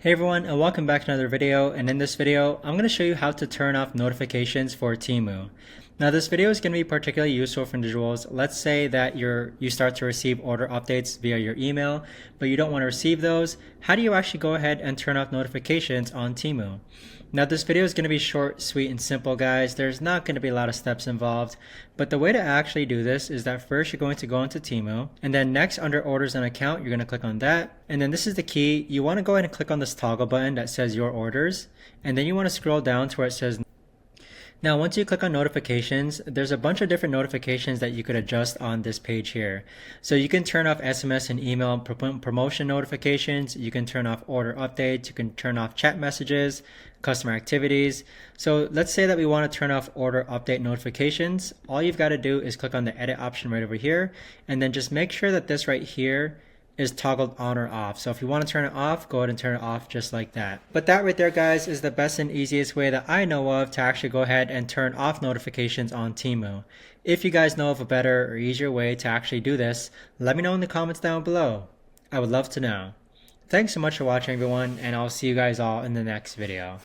Hey everyone, and welcome back to another video. And in this video, I'm going to show you how to turn off notifications for Temu. Now this video is going to be particularly useful for individuals. Let's say that you start to receive order updates via your email, but you don't want to receive those. How do you actually go ahead and turn off notifications on Temu? Now this video is going to be short, sweet, and simple, guys. There's not going to be a lot of steps involved, but the way to actually do this is that first you're going to go into Temu, and then next under orders and account, you're going to click on that. And then this is the key. You want to go ahead and click on this toggle button that says your orders, and then you want to scroll down to where it says. Now, once you click on notifications, there's a bunch of different notifications that you could adjust on this page here. So you can turn off SMS and email promotion notifications. You can turn off order updates. You can turn off chat messages, customer activities. So let's say that we want to turn off order update notifications. All you've got to do is click on the edit option right over here, and then just make sure that this right here is toggled on or off. So if you want to turn it off, go ahead and turn it off just like that. But that right there, guys, is the best and easiest way that I know of to actually go ahead and turn off notifications on Temu. If you guys know of a better or easier way to actually do this, let me know in the comments down below. I would love to know. Thanks so much for watching, everyone, and I'll see you guys all in the next video.